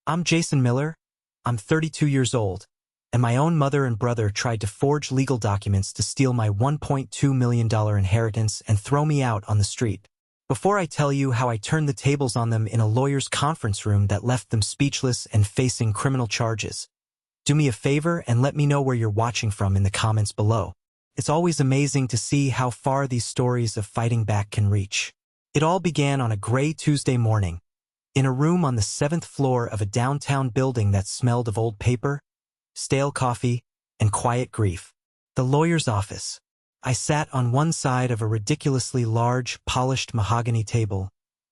I'm Jason Miller. I'm 32 years old, and my own mother and brother tried to forge legal documents to steal my $1.2 million inheritance and throw me out on the street. Before I tell you how I turned the tables on them in a lawyer's conference room that left them speechless and facing criminal charges, do me a favor and let me know where you're watching from in the comments below. It's always amazing to see how far these stories of fighting back can reach. It all began on a gray Tuesday morning, in a room on the 7th floor of a downtown building that smelled of old paper, stale coffee, and quiet grief. The lawyer's office. I sat on one side of a ridiculously large, polished mahogany table,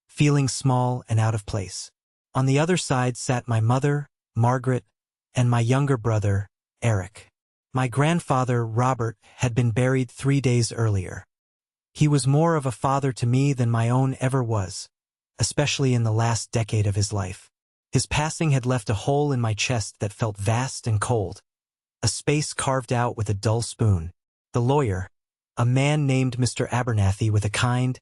feeling small and out of place. On the other side sat my mother, Margaret, and my younger brother, Eric. My grandfather, Robert, had been buried 3 days earlier. He was more of a father to me than my own ever was, especially in the last decade of his life. His passing had left a hole in my chest that felt vast and cold, a space carved out with a dull spoon. The lawyer, a man named Mr. Abernathy with a kind,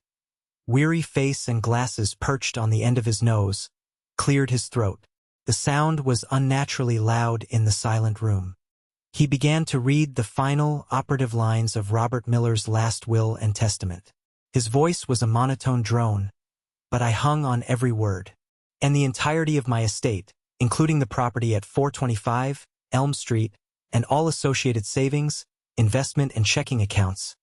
weary face and glasses perched on the end of his nose, cleared his throat. The sound was unnaturally loud in the silent room. He began to read the final, operative lines of Robert Miller's last will and testament. His voice was a monotone drone, but I hung on every word. And the entirety of my estate, including the property at 425 Elm Street and all associated savings, investment and checking accounts,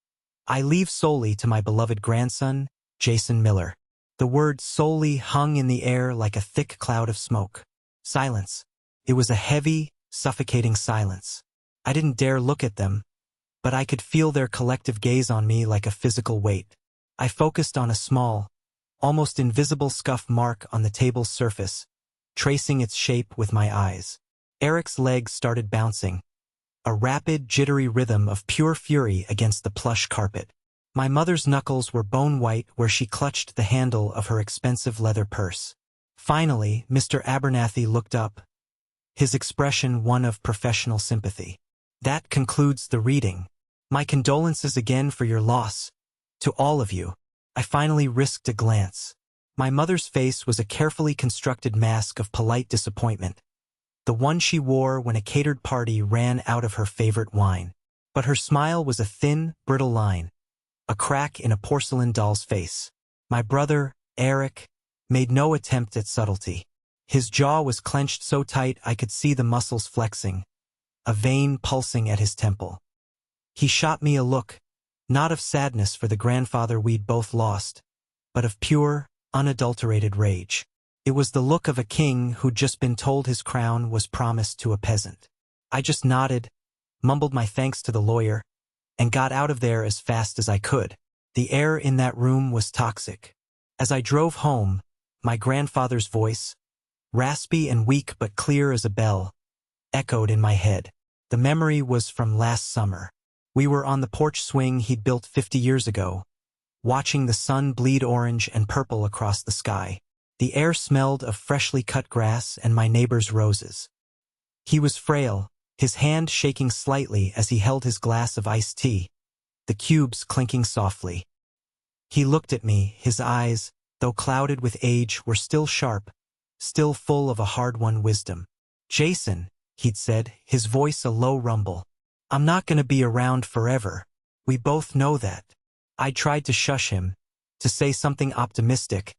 I leave solely to my beloved grandson, Jason Miller. The word solely hung in the air like a thick cloud of smoke. Silence. It was a heavy, suffocating silence. I didn't dare look at them, but I could feel their collective gaze on me like a physical weight. I focused on a small, almost invisible scuff mark on the table's surface, tracing its shape with my eyes. Eric's legs started bouncing, a rapid, jittery rhythm of pure fury against the plush carpet. My mother's knuckles were bone-white where she clutched the handle of her expensive leather purse. Finally, Mr. Abernathy looked up, his expression one of professional sympathy. That concludes the reading. My condolences again for your loss. To all of you. I finally risked a glance. My mother's face was a carefully constructed mask of polite disappointment, the one she wore when a catered party ran out of her favorite wine. But her smile was a thin, brittle line, a crack in a porcelain doll's face. My brother, Eric, made no attempt at subtlety. His jaw was clenched so tight I could see the muscles flexing, a vein pulsing at his temple. He shot me a look, not of sadness for the grandfather we'd both lost, but of pure, unadulterated rage. It was the look of a king who'd just been told his crown was promised to a peasant. I just nodded, mumbled my thanks to the lawyer, and got out of there as fast as I could. The air in that room was toxic. As I drove home, my grandfather's voice, raspy and weak but clear as a bell, echoed in my head. The memory was from last summer. We were on the porch swing he'd built 50 years ago, watching the sun bleed orange and purple across the sky. The air smelled of freshly cut grass and my neighbor's roses. He was frail, his hand shaking slightly as he held his glass of iced tea, the cubes clinking softly. He looked at me, his eyes, though clouded with age, were still sharp, still full of a hard-won wisdom. Jason, he'd said, his voice a low rumble. I'm not going to be around forever. We both know that. I tried to shush him, to say something optimistic,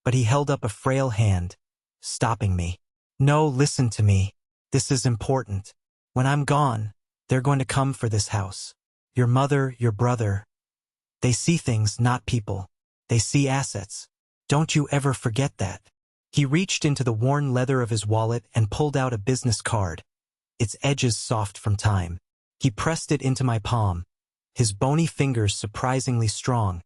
but he held up a frail hand, stopping me. No, listen to me. This is important. When I'm gone, they're going to come for this house. Your mother, your brother. They see things, not people. They see assets. Don't you ever forget that. He reached into the worn leather of his wallet and pulled out a business card, its edges soft from time. He pressed it into my palm, his bony fingers surprisingly strong,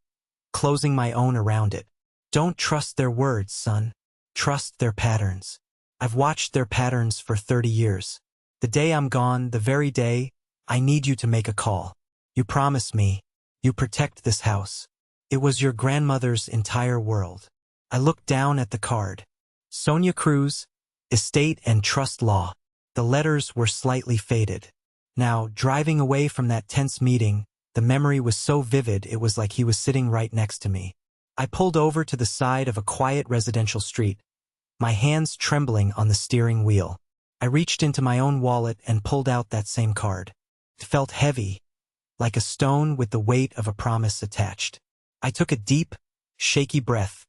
closing my own around it. Don't trust their words, son. Trust their patterns. I've watched their patterns for 30 years. The day I'm gone, the very day, I need you to make a call. You promise me. You protect this house. It was your grandmother's entire world. I looked down at the card. Sonia Cruz, Estate and Trust Law. The letters were slightly faded. Now, driving away from that tense meeting, the memory was so vivid it was like he was sitting right next to me. I pulled over to the side of a quiet residential street, my hands trembling on the steering wheel. I reached into my own wallet and pulled out that same card. It felt heavy, like a stone with the weight of a promise attached. I took a deep, shaky breath,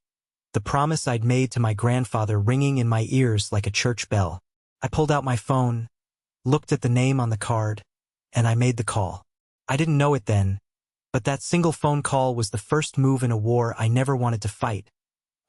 the promise I'd made to my grandfather ringing in my ears like a church bell. I pulled out my phone, looked at the name on the card, and I made the call. I didn't know it then, but that single phone call was the first move in a war I never wanted to fight.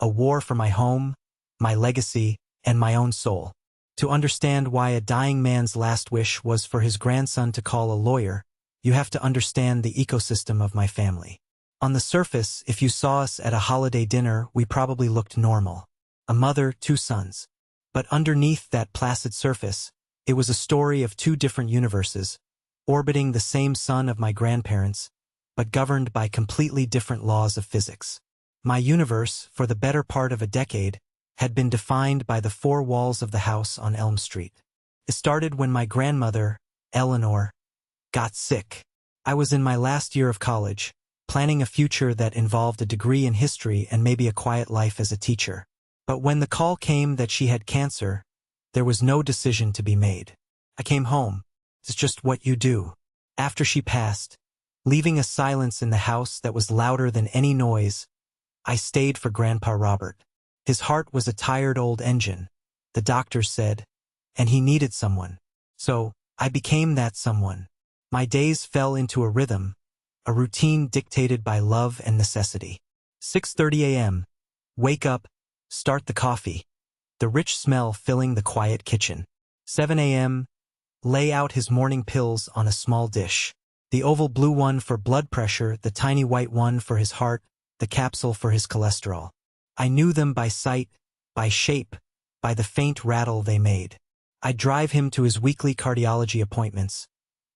A war for my home, my legacy, and my own soul. To understand why a dying man's last wish was for his grandson to call a lawyer, you have to understand the ecosystem of my family. On the surface, if you saw us at a holiday dinner, we probably looked normal. A mother, 2 sons. But underneath that placid surface, it was a story of 2 different universes, orbiting the same sun of my grandparents, but governed by completely different laws of physics. My universe, for the better part of a decade, had been defined by the 4 walls of the house on Elm Street. It started when my grandmother, Eleanor, got sick. I was in my last year of college, planning a future that involved a degree in history and maybe a quiet life as a teacher. But when the call came that she had cancer, there was no decision to be made. I came home. It's just what you do. After she passed, leaving a silence in the house that was louder than any noise, I stayed for Grandpa Robert. His heart was a tired old engine, the doctors said, and he needed someone. So, I became that someone. My days fell into a rhythm, a routine dictated by love and necessity. 6:30 a.m. Wake up, start the coffee, the rich smell filling the quiet kitchen. 7 a.m. Lay out his morning pills on a small dish. The oval blue one for blood pressure, the tiny white one for his heart, the capsule for his cholesterol. I knew them by sight, by shape, by the faint rattle they made. I'd drive him to his weekly cardiology appointments,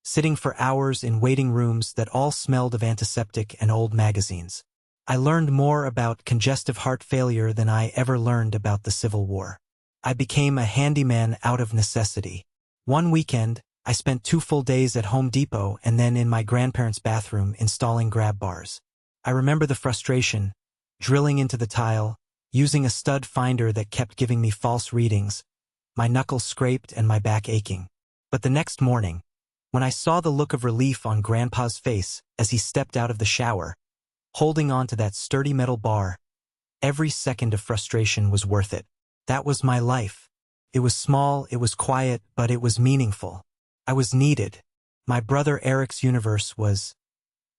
sitting for hours in waiting rooms that all smelled of antiseptic and old magazines. I learned more about congestive heart failure than I ever learned about the Civil War. I became a handyman out of necessity. One weekend, I spent 2 full days at Home Depot and then in my grandparents' bathroom installing grab bars. I remember the frustration, drilling into the tile, using a stud finder that kept giving me false readings, my knuckles scraped and my back aching. But the next morning, when I saw the look of relief on Grandpa's face as he stepped out of the shower, holding on to that sturdy metal bar, every second of frustration was worth it. That was my life. It was small, it was quiet, but it was meaningful. I was needed. My brother Eric's universe was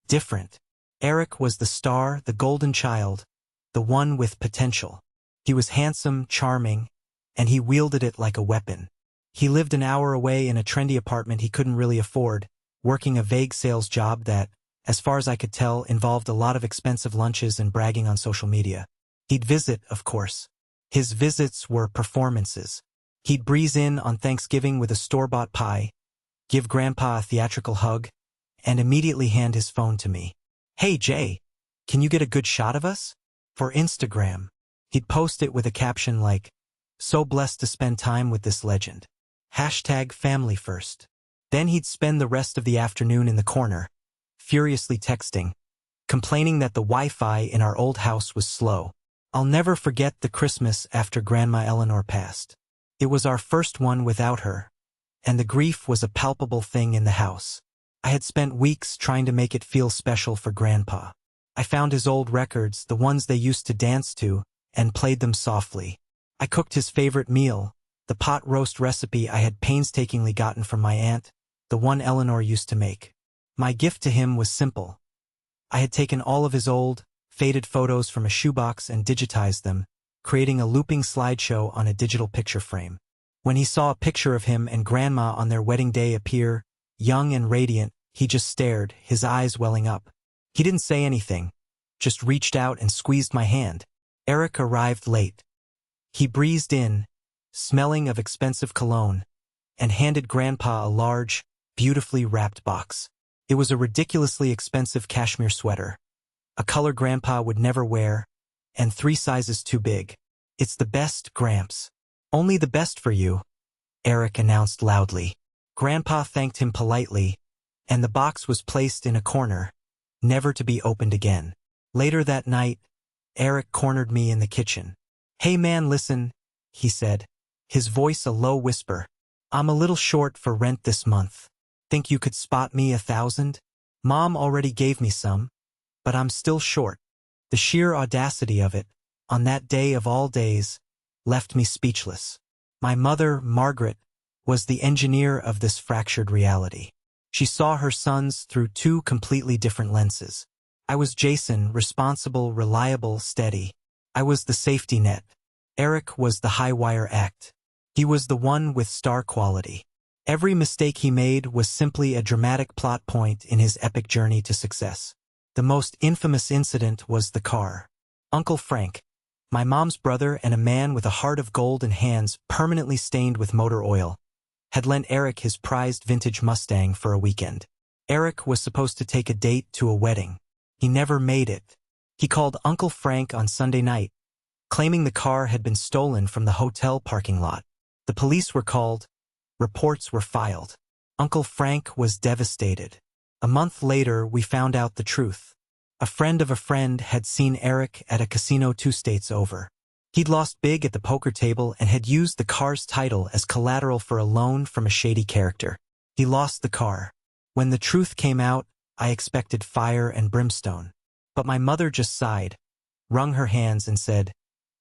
different. Eric was the star, the golden child, the one with potential. He was handsome, charming, and he wielded it like a weapon. He lived an hour away in a trendy apartment he couldn't really afford, working a vague sales job that, as far as I could tell, involved a lot of expensive lunches and bragging on social media. He'd visit, of course. His visits were performances. He'd breeze in on Thanksgiving with a store-bought pie, give Grandpa a theatrical hug, and immediately hand his phone to me. "Hey Jay, can you get a good shot of us? For Instagram." He'd post it with a caption like, "So blessed to spend time with this legend. #family first." Then he'd spend the rest of the afternoon in the corner, furiously texting, complaining that the Wi-Fi in our old house was slow. I'll never forget the Christmas after Grandma Eleanor passed. It was our first one without her, and the grief was a palpable thing in the house. I had spent weeks trying to make it feel special for Grandpa. I found his old records, the ones they used to dance to, and played them softly. I cooked his favorite meal, the pot roast recipe I had painstakingly gotten from my aunt, the one Eleanor used to make. My gift to him was simple. I had taken all of his old, faded photos from a shoebox and digitized them, creating a looping slideshow on a digital picture frame. When he saw a picture of him and Grandma on their wedding day appear, young and radiant, he just stared, his eyes welling up. He didn't say anything, just reached out and squeezed my hand. Eric arrived late. He breezed in, smelling of expensive cologne, and handed Grandpa a large, beautifully wrapped box. It was a ridiculously expensive cashmere sweater, a color Grandpa would never wear, and 3 sizes too big. "It's the best, Gramps. Only the best for you," Eric announced loudly. Grandpa thanked him politely, and the box was placed in a corner, never to be opened again. Later that night, Eric cornered me in the kitchen. "Hey man, listen, he said, his voice a low whisper. I'm a little short for rent this month. Think you could spot me 1,000? Mom already gave me some, but I'm still short. The sheer audacity of it, on that day of all days, left me speechless. My mother, Margaret, was the engineer of this fractured reality. She saw her sons through two completely different lenses. I was Jason, responsible, reliable, steady. I was the safety net. Eric was the high-wire act. He was the one with star quality. Every mistake he made was simply a dramatic plot point in his epic journey to success. The most infamous incident was the car. Uncle Frank, my mom's brother and a man with a heart of gold and hands permanently stained with motor oil, had lent Eric his prized vintage Mustang for a weekend. Eric was supposed to take a date to a wedding. He never made it. He called Uncle Frank on Sunday night, claiming the car had been stolen from the hotel parking lot. The police were called. Reports were filed. Uncle Frank was devastated. A month later, we found out the truth. A friend of a friend had seen Eric at a casino 2 states over. He'd lost big at the poker table and had used the car's title as collateral for a loan from a shady character. He lost the car. When the truth came out, I expected fire and brimstone. But my mother just sighed, wrung her hands and said,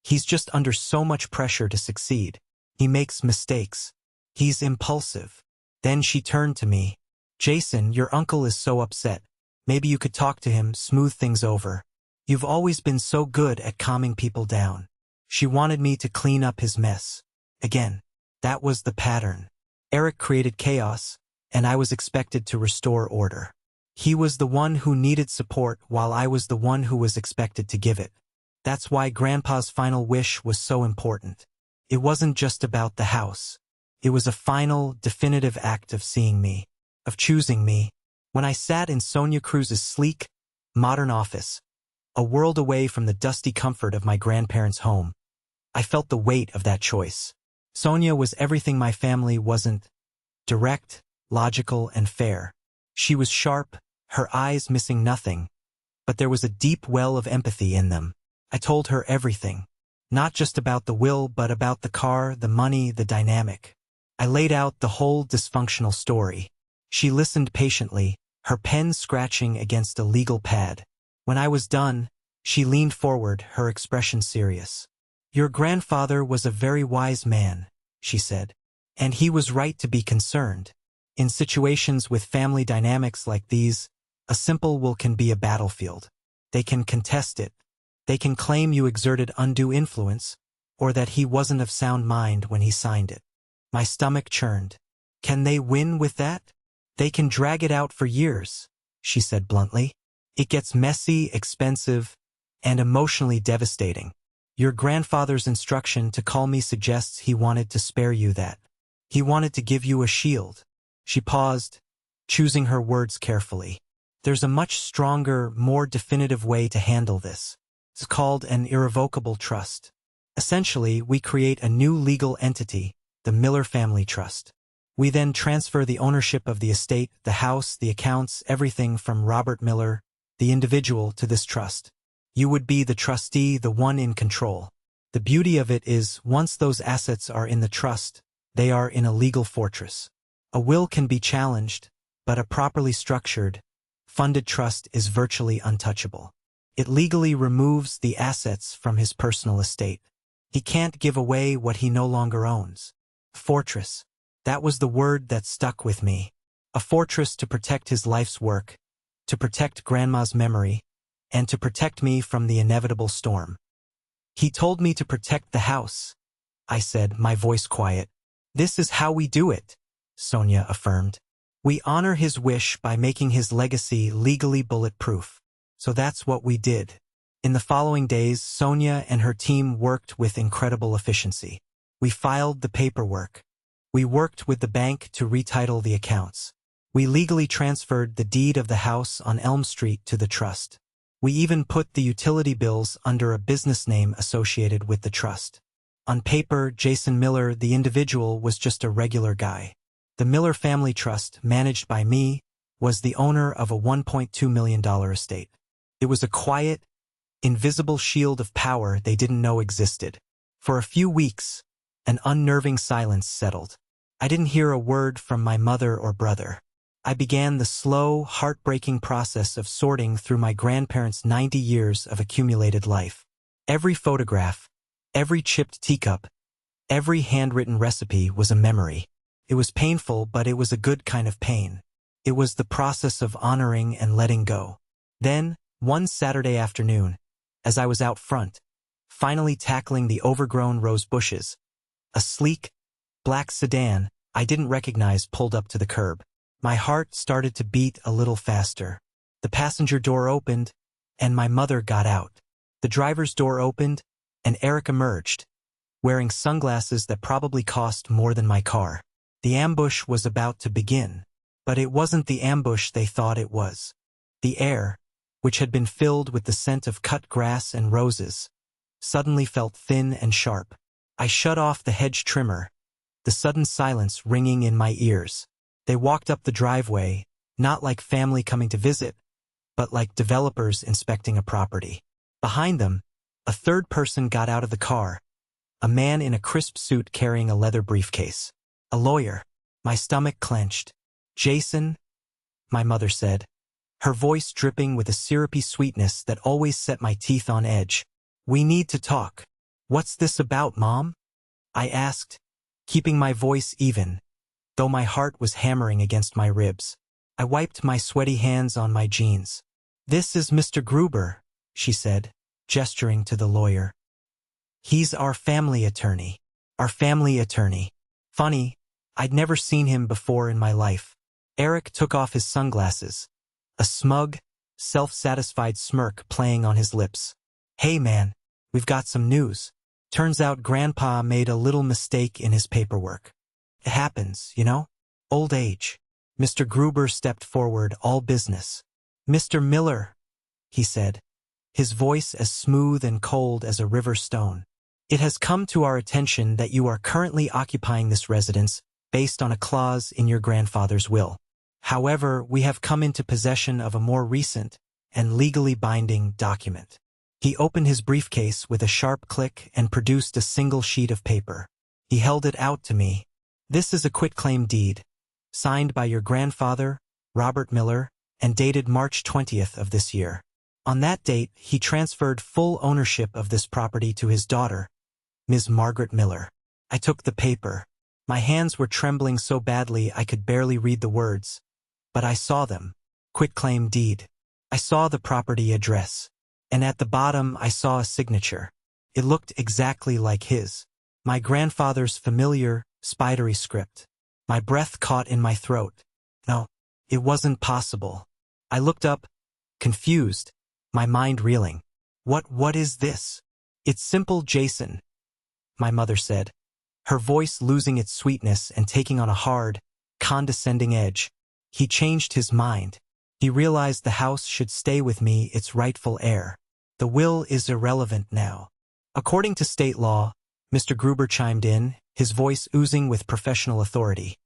"He's just under so much pressure to succeed. He makes mistakes. He's impulsive." Then she turned to me. "Jason, your uncle is so upset. Maybe you could talk to him, smooth things over. You've always been so good at calming people down." She wanted me to clean up his mess. Again, that was the pattern. Eric created chaos, and I was expected to restore order. He was the one who needed support while I was the one who was expected to give it. That's why Grandpa's final wish was so important. It wasn't just about the house. It was a final, definitive act of seeing me, of choosing me. When I sat in Sonia Cruz's sleek, modern office, a world away from the dusty comfort of my grandparents' home, I felt the weight of that choice. Sonia was everything my family wasn't: direct, logical, and fair. She was sharp, her eyes missing nothing, but there was a deep well of empathy in them. I told her everything, not just about the will, but about the car, the money, the dynamic. I laid out the whole dysfunctional story. She listened patiently, her pen scratching against a legal pad. When I was done, she leaned forward, her expression serious. "Your grandfather was a very wise man," she said, "and he was right to be concerned. In situations with family dynamics like these, a simple will can be a battlefield. They can contest it. They can claim you exerted undue influence, or that he wasn't of sound mind when he signed it." My stomach churned. "Can they win with that? They can drag it out for years," she said bluntly. "It gets messy, expensive, and emotionally devastating. Your grandfather's instruction to call me suggests he wanted to spare you that. He wanted to give you a shield." She paused, choosing her words carefully. "There's a much stronger, more definitive way to handle this. It's called an irrevocable trust. Essentially, we create a new legal entity, the Miller Family Trust. We then transfer the ownership of the estate, the house, the accounts, everything from Robert Miller, the individual, to this trust. You would be the trustee, the one in control. The beauty of it is, once those assets are in the trust, they are in a legal fortress. A will can be challenged, but a properly structured, funded trust is virtually untouchable. It legally removes the assets from his personal estate. He can't give away what he no longer owns. Fortress. That was the word that stuck with me. A fortress to protect his life's work, to protect Grandma's memory, and to protect me from the inevitable storm. "He told me to protect the house," I said, my voice quiet. "This is how we do it," Sonia affirmed. "We honor his wish by making his legacy legally bulletproof." So that's what we did. In the following days, Sonia and her team worked with incredible efficiency. We filed the paperwork. We worked with the bank to retitle the accounts. We legally transferred the deed of the house on Elm Street to the trust. We even put the utility bills under a business name associated with the trust. On paper, Jason Miller, the individual, was just a regular guy. The Miller Family Trust, managed by me, was the owner of a $1.2 million estate. It was a quiet, invisible shield of power they didn't know existed. For a few weeks, An unnerving silence settled. I didn't hear a word from my mother or brother. I began the slow, heartbreaking process of sorting through my grandparents' 90 years of accumulated life. Every photograph, every chipped teacup, every handwritten recipe was a memory. It was painful, but it was a good kind of pain. It was the process of honoring and letting go. Then, one Saturday afternoon, as I was out front, finally tackling the overgrown rose bushes, a sleek, black sedan I didn't recognize pulled up to the curb. My heart started to beat a little faster. The passenger door opened, and my mother got out. The driver's door opened, and Eric emerged, wearing sunglasses that probably cost more than my car. The ambush was about to begin. But it wasn't the ambush they thought it was. The air, which had been filled with the scent of cut grass and roses, suddenly felt thin and sharp. I shut off the hedge trimmer, the sudden silence ringing in my ears. They walked up the driveway, not like family coming to visit, but like developers inspecting a property. Behind them, a third person got out of the car, a man in a crisp suit carrying a leather briefcase. A lawyer. My stomach clenched. "Jason," my mother said, her voice dripping with a syrupy sweetness that always set my teeth on edge. "We need to talk." "What's this about, Mom?" I asked, keeping my voice even, though my heart was hammering against my ribs. I wiped my sweaty hands on my jeans. "This is Mr. Gruber," she said, gesturing to the lawyer. "He's our family attorney." Our family attorney. Funny, I'd never seen him before in my life. Eric took off his sunglasses, a smug, self-satisfied smirk playing on his lips. "Hey man, we've got some news. Turns out Grandpa made a little mistake in his paperwork. It happens, you know? Old age." Mr. Gruber stepped forward, all business. "Mr. Miller," he said, his voice as smooth and cold as a river stone. "It has come to our attention that you are currently occupying this residence based on a clause in your grandfather's will. However, we have come into possession of a more recent and legally binding document." He opened his briefcase with a sharp click and produced a single sheet of paper. He held it out to me. "This is a quitclaim deed, signed by your grandfather, Robert Miller, and dated March 20th of this year. On that date, he transferred full ownership of this property to his daughter, Ms. Margaret Miller." I took the paper. My hands were trembling so badly I could barely read the words, but I saw them. Quitclaim deed. I saw the property address, and at the bottom I saw a signature. It looked exactly like his. My grandfather's familiar, spidery script. My breath caught in my throat. No, it wasn't possible. I looked up, confused, my mind reeling. What is this?" "It's simple, Jason," my mother said, her voice losing its sweetness and taking on a hard, condescending edge. "He changed his mind. He realized the house should stay with me, its rightful heir. The will is irrelevant now." "According to state law," Mr. Gruber chimed in, his voice oozing with professional authority,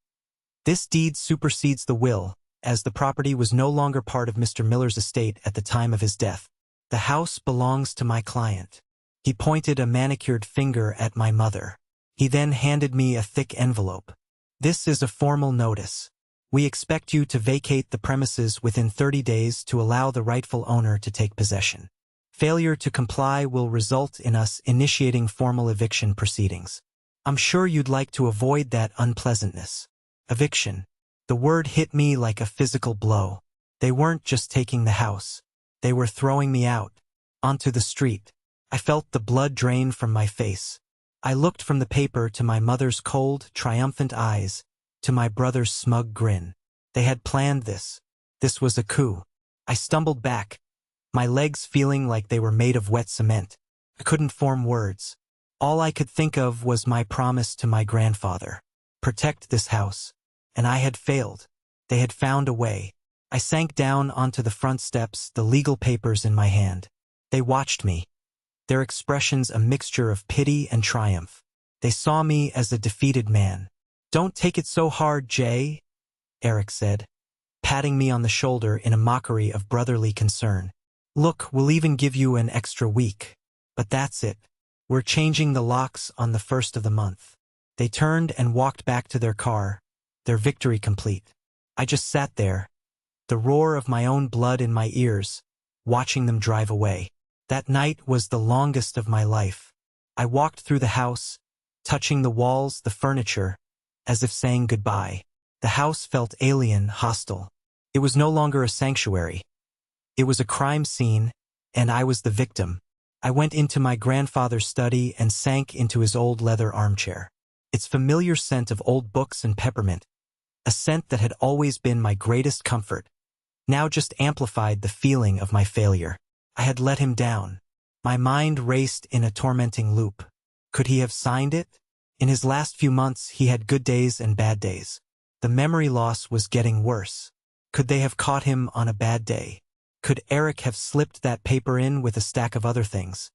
"this deed supersedes the will, as the property was no longer part of Mr. Miller's estate at the time of his death. The house belongs to my client." He pointed a manicured finger at my mother. He then handed me a thick envelope. "This is a formal notice. We expect you to vacate the premises within 30 days to allow the rightful owner to take possession. Failure to comply will result in us initiating formal eviction proceedings. I'm sure you'd like to avoid that unpleasantness." Eviction. The word hit me like a physical blow. They weren't just taking the house. They were throwing me out, onto the street. I felt the blood drain from my face. I looked from the paper to my mother's cold, triumphant eyes, to my brother's smug grin. They had planned this. This was a coup. I stumbled back, my legs feeling like they were made of wet cement. I couldn't form words. All I could think of was my promise to my grandfather. Protect this house. And I had failed. They had found a way. I sank down onto the front steps, the legal papers in my hand. They watched me, their expressions a mixture of pity and triumph. They saw me as a defeated man. "Don't take it so hard, Jay," Eric said, patting me on the shoulder in a mockery of brotherly concern. "Look, we'll even give you an extra week. But that's it. We're changing the locks on the 1st of the month." They turned and walked back to their car, their victory complete. I just sat there, the roar of my own blood in my ears, watching them drive away. That night was the longest of my life. I walked through the house, touching the walls, the furniture, as if saying goodbye. The house felt alien, hostile. It was no longer a sanctuary. It was a crime scene, and I was the victim. I went into my grandfather's study and sank into his old leather armchair. Its familiar scent of old books and peppermint, a scent that had always been my greatest comfort, now just amplified the feeling of my failure. I had let him down. My mind raced in a tormenting loop. Could he have signed it? In his last few months, he had good days and bad days. The memory loss was getting worse. Could they have caught him on a bad day? Could Eric have slipped that paper in with a stack of other things,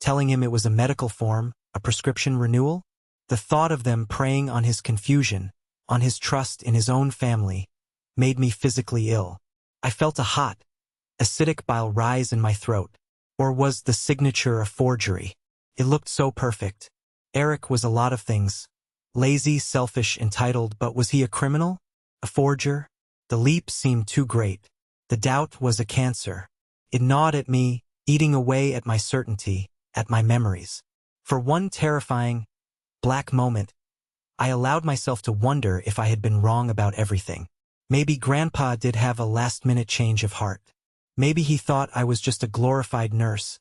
telling him it was a medical form, a prescription renewal? The thought of them preying on his confusion, on his trust in his own family, made me physically ill. I felt a hot, acidic bile rise in my throat. Or was the signature a forgery? It looked so perfect. Eric was a lot of things. Lazy, selfish, entitled, but was he a criminal? A forger? The leap seemed too great. The doubt was a cancer. It gnawed at me, eating away at my certainty, at my memories. For one terrifying, black moment, I allowed myself to wonder if I had been wrong about everything. Maybe Grandpa did have a last-minute change of heart. Maybe he thought I was just a glorified nurse,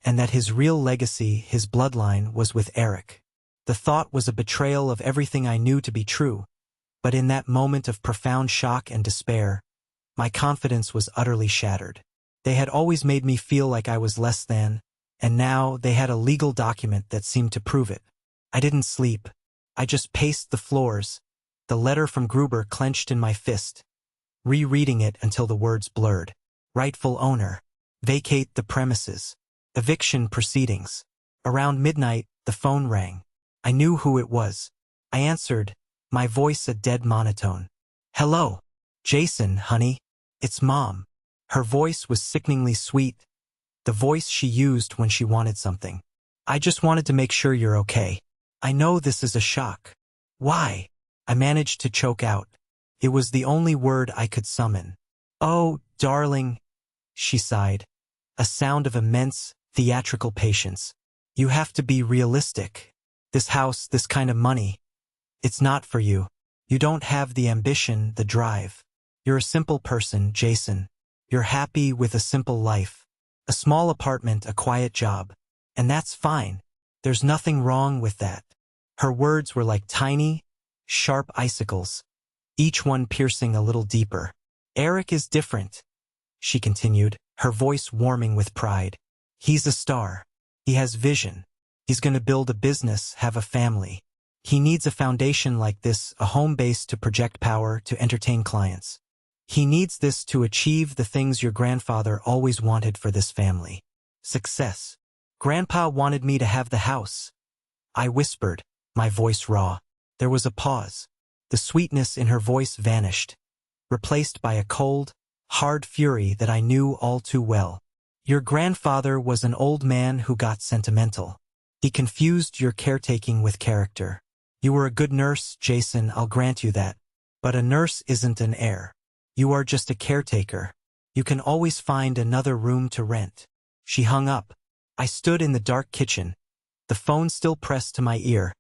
and that his real legacy, his bloodline, was with Eric. The thought was a betrayal of everything I knew to be true, but in that moment of profound shock and despair, my confidence was utterly shattered. They had always made me feel like I was less than, and now they had a legal document that seemed to prove it. I didn't sleep. I just paced the floors, the letter from Gruber clenched in my fist, rereading it until the words blurred. Rightful owner. Vacate the premises. Eviction proceedings. Around midnight, the phone rang. I knew who it was. I answered, my voice a dead monotone. Hello. Jason, honey. It's Mom. Her voice was sickeningly sweet, the voice she used when she wanted something. I just wanted to make sure you're okay. I know this is a shock. Why? I managed to choke out. It was the only word I could summon. Oh, darling, she sighed, a sound of immense, theatrical patience. You have to be realistic. This house, this kind of money, it's not for you. You don't have the ambition, the drive. You're a simple person, Jason. You're happy with a simple life. A small apartment, a quiet job. And that's fine. There's nothing wrong with that. Her words were like tiny, sharp icicles, each one piercing a little deeper. Eric is different, she continued, her voice warming with pride. He's a star. He has vision. He's going to build a business, have a family. He needs a foundation like this, a home base to project power, to entertain clients. He needs this to achieve the things your grandfather always wanted for this family. Success. Grandpa wanted me to have the house. I whispered, my voice raw. There was a pause. The sweetness in her voice vanished, replaced by a cold, hard fury that I knew all too well. Your grandfather was an old man who got sentimental. He confused your caretaking with character. You were a good nurse, Jason, I'll grant you that. But a nurse isn't an heir. You are just a caretaker. You can always find another room to rent. She hung up. I stood in the dark kitchen, the phone still pressed to my ear,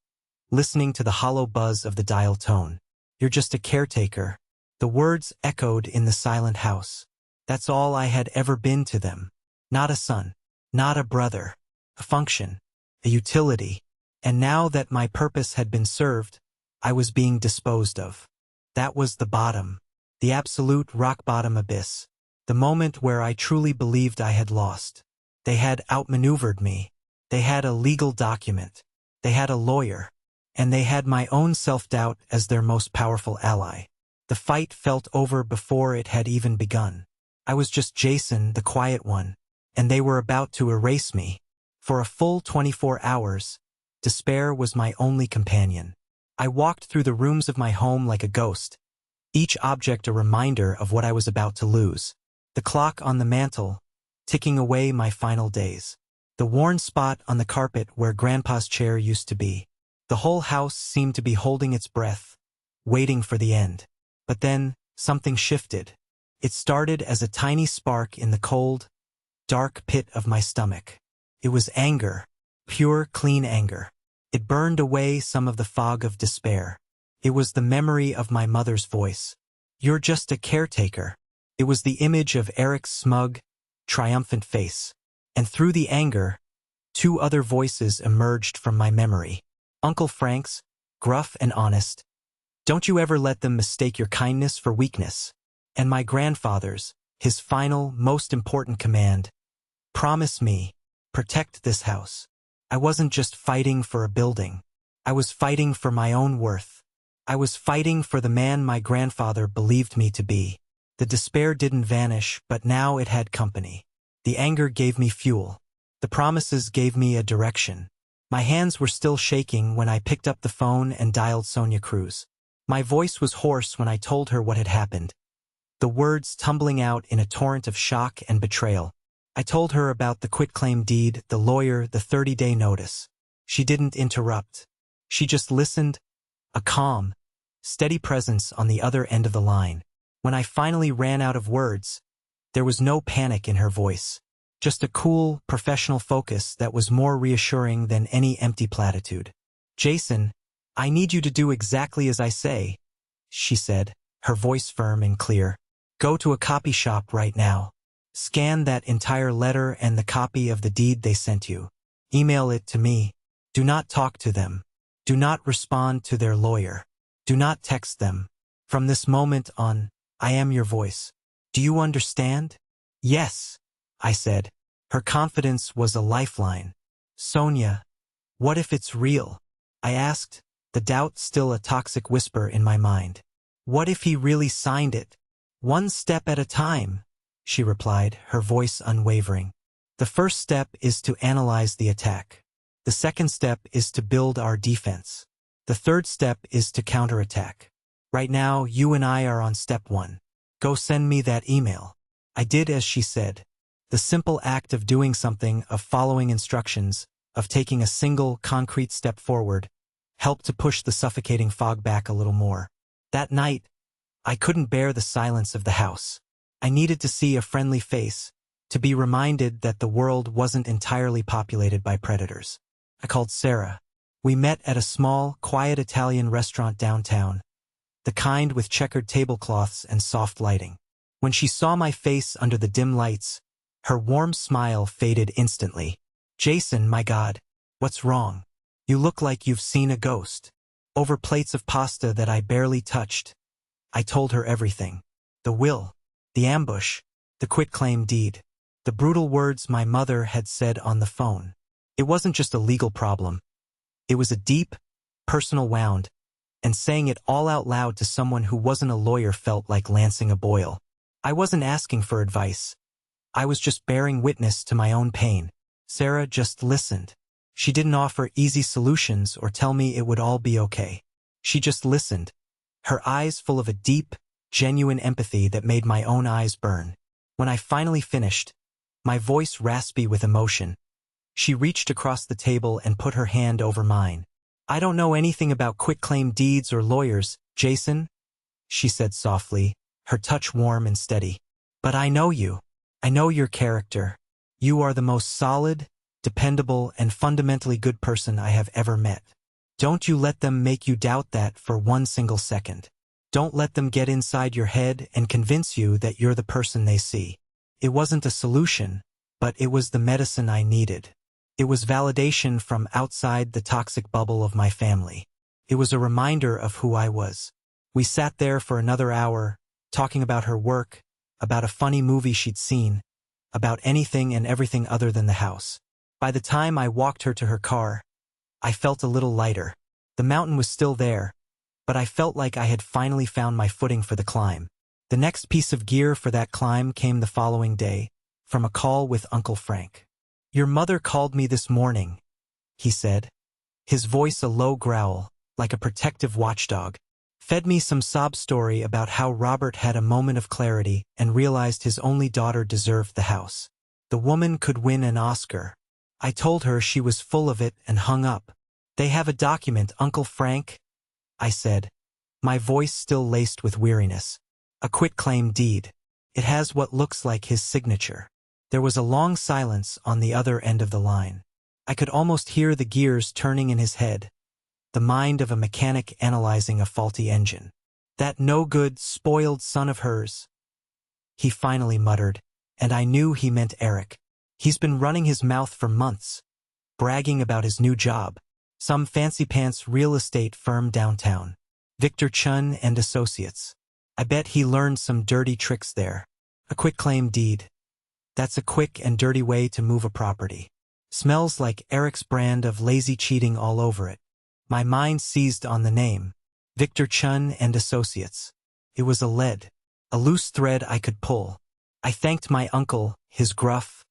listening to the hollow buzz of the dial tone. You're just a caretaker. The words echoed in the silent house. That's all I had ever been to them. Not a son, not a brother, a function, a utility. And now that my purpose had been served, I was being disposed of. That was the bottom, the absolute rock-bottom abyss, the moment where I truly believed I had lost. They had outmaneuvered me. They had a legal document. They had a lawyer. And they had my own self-doubt as their most powerful ally. The fight felt over before it had even begun. I was just Jason, the quiet one, and they were about to erase me. For a full 24 hours, despair was my only companion. I walked through the rooms of my home like a ghost, each object a reminder of what I was about to lose. The clock on the mantel, ticking away my final days. The worn spot on the carpet where Grandpa's chair used to be. The whole house seemed to be holding its breath, waiting for the end. But then, something shifted. It started as a tiny spark in the cold, dark pit of my stomach. It was anger, pure, clean anger. It burned away some of the fog of despair. It was the memory of my mother's voice. "You're just a caretaker." It was the image of Eric's smug, triumphant face. And through the anger, two other voices emerged from my memory. Uncle Frank's, gruff and honest. "Don't you ever let them mistake your kindness for weakness." And my grandfather's, his final, most important command. "Promise me, protect this house." I wasn't just fighting for a building. I was fighting for my own worth. I was fighting for the man my grandfather believed me to be. The despair didn't vanish, but now it had company. The anger gave me fuel. The promises gave me a direction. My hands were still shaking when I picked up the phone and dialed Sonia Cruz. My voice was hoarse when I told her what had happened, the words tumbling out in a torrent of shock and betrayal. I told her about the quitclaim deed, the lawyer, the 30-day notice. She didn't interrupt. She just listened, a calm, steady presence on the other end of the line. When I finally ran out of words, there was no panic in her voice, just a cool, professional focus that was more reassuring than any empty platitude. "Jason, I need you to do exactly as I say," she said, her voice firm and clear. "Go to a copy shop right now. Scan that entire letter and the copy of the deed they sent you. Email it to me. Do not talk to them. Do not respond to their lawyer. Do not text them. From this moment on, I am your voice. Do you understand?" "Yes," I said. Her confidence was a lifeline. "Sonia, what if it's real?" I asked, the doubt still a toxic whisper in my mind. "What if he really signed it?" "One step at a time," she replied, her voice unwavering. "The first step is to analyze the attack. The second step is to build our defense. The third step is to counterattack. Right now, you and I are on step 1. Go send me that email." I did as she said. The simple act of doing something, of following instructions, of taking a single, concrete step forward, helped to push the suffocating fog back a little more. That night, I couldn't bear the silence of the house. I needed to see a friendly face, to be reminded that the world wasn't entirely populated by predators. I called Sarah. We met at a small, quiet Italian restaurant downtown, the kind with checkered tablecloths and soft lighting. When she saw my face under the dim lights, her warm smile faded instantly. "Jason, my God, what's wrong? You look like you've seen a ghost." Over plates of pasta that I barely touched, I told her everything. The will, the ambush, the quitclaim deed, the brutal words my mother had said on the phone. It wasn't just a legal problem. It was a deep, personal wound, and saying it all out loud to someone who wasn't a lawyer felt like lancing a boil. I wasn't asking for advice. I was just bearing witness to my own pain. Sarah just listened. She didn't offer easy solutions or tell me it would all be okay. She just listened, her eyes full of a deep, genuine empathy that made my own eyes burn. When I finally finished, my voice raspy with emotion, she reached across the table and put her hand over mine. "I don't know anything about quitclaim deeds or lawyers, Jason," she said softly, her touch warm and steady. "But I know you. I know your character. You are the most solid, dependable, and fundamentally good person I have ever met. Don't you let them make you doubt that for one single second. Don't let them get inside your head and convince you that you're the person they see." It wasn't a solution, but it was the medicine I needed. It was validation from outside the toxic bubble of my family. It was a reminder of who I was. We sat there for another hour, talking about her work, about a funny movie she'd seen, about anything and everything other than the house. By the time I walked her to her car, I felt a little lighter. The mountain was still there, but I felt like I had finally found my footing for the climb. The next piece of gear for that climb came the following day, from a call with Uncle Frank. "Your mother called me this morning," he said, his voice a low growl, like a protective watchdog. "Fed me some sob story about how Robert had a moment of clarity and realized his only daughter deserved the house. The woman could win an Oscar. I told her she was full of it and hung up. They have a document, Uncle Frank, I said, my voice still laced with weariness. A quitclaim deed. It has what looks like his signature. There was a long silence on the other end of the line. I could almost hear the gears turning in his head, the mind of a mechanic analyzing a faulty engine. That no-good, spoiled son of hers, he finally muttered, and I knew he meant Eric. He's been running his mouth for months, bragging about his new job, some fancy-pants real estate firm downtown. Victor Chun and Associates. I bet he learned some dirty tricks there. A quitclaim deed. That's a quick and dirty way to move a property. Smells like Eric's brand of lazy cheating all over it. My mind seized on the name. Victor Chun and Associates. It was a loose thread I could pull. I thanked my uncle, his gruff,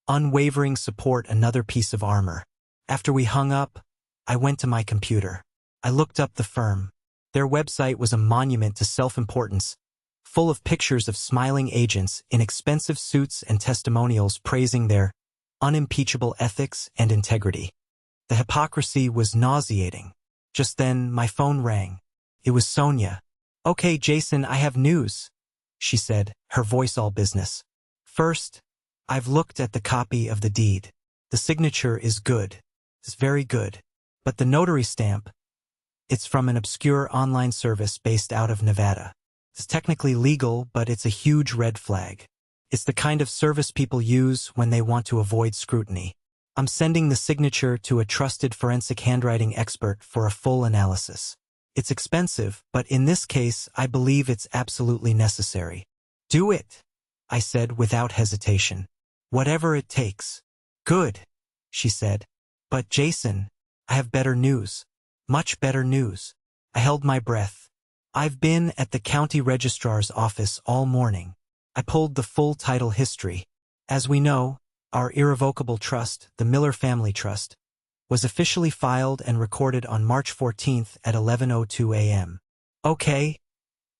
unwavering support, another piece of armor. After we hung up, I went to my computer. I looked up the firm. Their website was a monument to self-importance, full of pictures of smiling agents in expensive suits and testimonials praising their unimpeachable ethics and integrity. The hypocrisy was nauseating. Just then, my phone rang. It was Sonia. "Okay, Jason, I have news," she said, her voice all business. "First, I've looked at the copy of the deed. The signature is good. It's very good. But the notary stamp, it's from an obscure online service based out of Nevada. It's technically legal, but it's a huge red flag. It's the kind of service people use when they want to avoid scrutiny. I'm sending the signature to a trusted forensic handwriting expert for a full analysis. It's expensive, but in this case, I believe it's absolutely necessary." "Do it," I said without hesitation. "Whatever it takes." "Good," she said. "But Jason, I have better news. Much better news." I held my breath. "I've been at the county registrar's office all morning. I pulled the full title history. As we know, our irrevocable trust, the Miller Family Trust, was officially filed and recorded on March 14th at 11:02 a.m. "Okay,"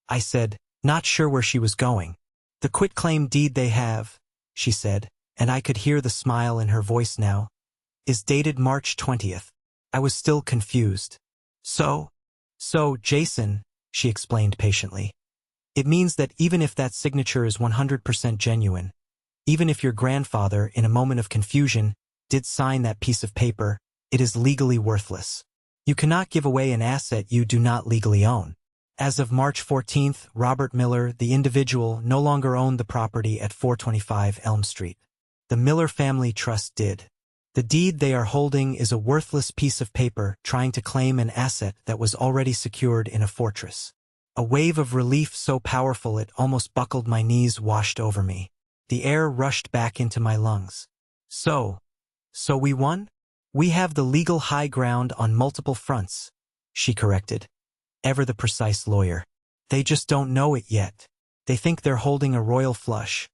I said, not sure where she was going. "The quitclaim deed they have," she said, and I could hear the smile in her voice now, "is dated March 20th. I was still confused. So, Jason," she explained patiently, "it means that even if that signature is 100% genuine, even if your grandfather, in a moment of confusion, did sign that piece of paper, it is legally worthless. You cannot give away an asset you do not legally own. As of March 14th, Robert Miller, the individual, no longer owned the property at 425 Elm Street. The Miller Family Trust did. The deed they are holding is a worthless piece of paper trying to claim an asset that was already secured in a fortress." A wave of relief so powerful it almost buckled my knees washed over me. The air rushed back into my lungs. So we won? "We have the legal high ground on multiple fronts," she corrected, ever the precise lawyer. "They just don't know it yet. They think they're holding a royal flush,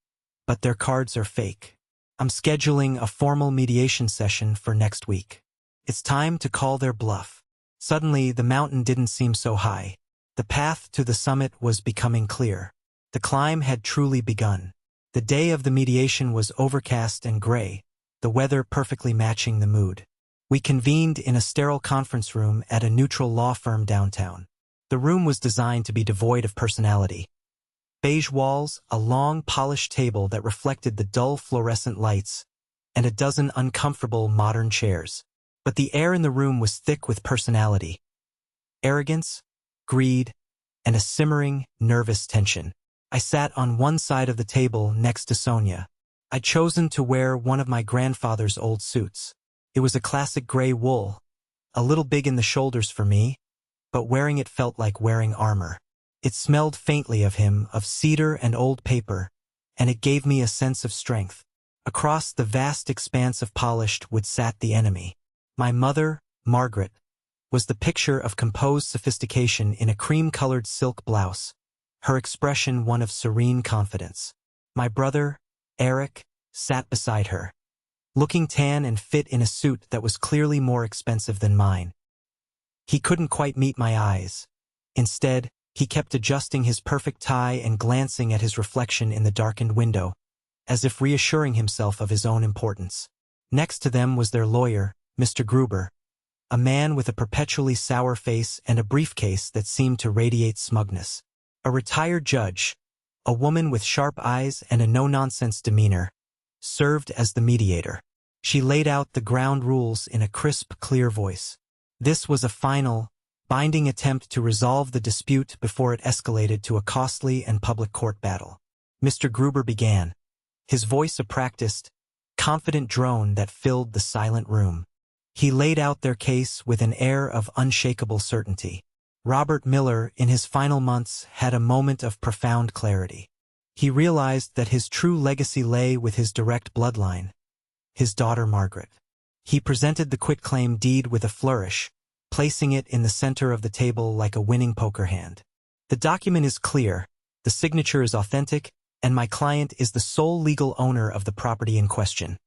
but their cards are fake. I'm scheduling a formal mediation session for next week. It's time to call their bluff." Suddenly, the mountain didn't seem so high. The path to the summit was becoming clear. The climb had truly begun. The day of the mediation was overcast and gray, the weather perfectly matching the mood. We convened in a sterile conference room at a neutral law firm downtown. The room was designed to be devoid of personality. Beige walls, a long, polished table that reflected the dull fluorescent lights, and a dozen uncomfortable modern chairs. But the air in the room was thick with personality. Arrogance, greed, and a simmering, nervous tension. I sat on one side of the table next to Sonia. I'd chosen to wear one of my grandfather's old suits. It was a classic gray wool, a little big in the shoulders for me, but wearing it felt like wearing armor. It smelled faintly of him, of cedar and old paper, and it gave me a sense of strength. Across the vast expanse of polished wood sat the enemy. My mother, Margaret, was the picture of composed sophistication in a cream-colored silk blouse, her expression one of serene confidence. My brother, Eric, sat beside her, looking tan and fit in a suit that was clearly more expensive than mine. He couldn't quite meet my eyes. Instead, he kept adjusting his perfect tie and glancing at his reflection in the darkened window, as if reassuring himself of his own importance. Next to them was their lawyer, Mr. Gruber, a man with a perpetually sour face and a briefcase that seemed to radiate smugness. A retired judge, a woman with sharp eyes and a no-nonsense demeanor, served as the mediator. She laid out the ground rules in a crisp, clear voice. This was a final, binding attempt to resolve the dispute before it escalated to a costly and public court battle. Mr. Gruber began, his voice a practiced, confident drone that filled the silent room. He laid out their case with an air of unshakable certainty. Robert Miller, in his final months, had a moment of profound clarity. He realized that his true legacy lay with his direct bloodline, his daughter Margaret. He presented the quitclaim deed with a flourish, placing it in the center of the table like a winning poker hand. The document is clear, the signature is authentic, and my client is the sole legal owner of the property in question,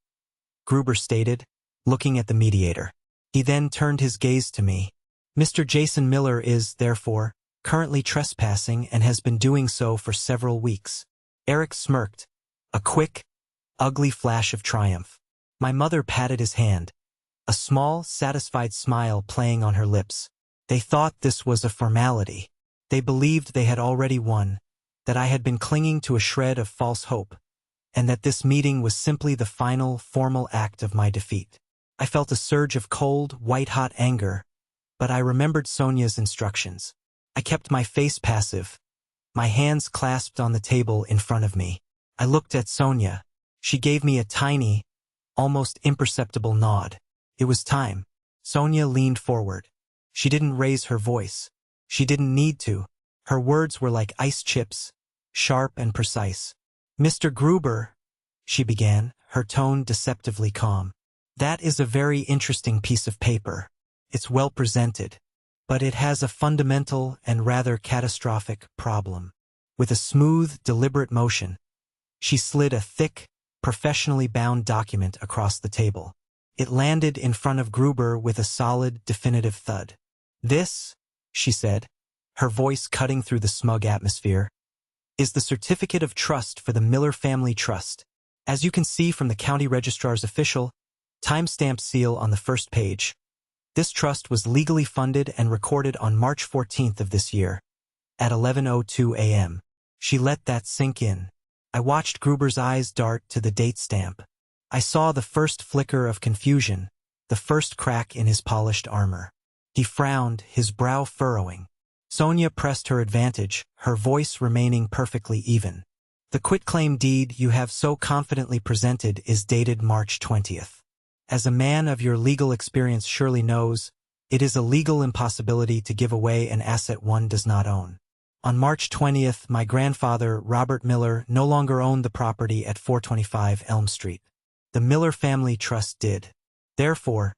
Gruber stated, looking at the mediator. He then turned his gaze to me. Mr. Jason Miller is, therefore, currently trespassing and has been doing so for several weeks. Eric smirked, a quick, ugly flash of triumph. My mother patted his hand, a small, satisfied smile playing on her lips. They thought this was a formality. They believed they had already won, that I had been clinging to a shred of false hope, and that this meeting was simply the final, formal act of my defeat. I felt a surge of cold, white-hot anger, but I remembered Sonia's instructions. I kept my face passive, my hands clasped on the table in front of me. I looked at Sonia. She gave me a tiny, almost imperceptible nod. It was time. Sonia leaned forward. She didn't raise her voice. She didn't need to. Her words were like ice chips, sharp and precise. Mr. Gruber, she began, her tone deceptively calm. That is a very interesting piece of paper. It's well presented, but it has a fundamental and rather catastrophic problem. With a smooth, deliberate motion, she slid a thick, professionally bound document across the table. It landed in front of Gruber with a solid, definitive thud. This, she said, her voice cutting through the smug atmosphere, is the certificate of trust for the Miller Family Trust. As you can see from the county registrar's official, time-stamped seal on the first page, this trust was legally funded and recorded on March 14th of this year, at 11:02 a.m. She let that sink in. I watched Gruber's eyes dart to the date stamp. I saw the first flicker of confusion, the first crack in his polished armor. He frowned, his brow furrowing. Sonia pressed her advantage, her voice remaining perfectly even. The quitclaim deed you have so confidently presented is dated March 20th. As a man of your legal experience surely knows, it is a legal impossibility to give away an asset one does not own. On March 20th, my grandfather, Robert Miller, no longer owned the property at 425 Elm Street. The Miller Family Trust did. Therefore,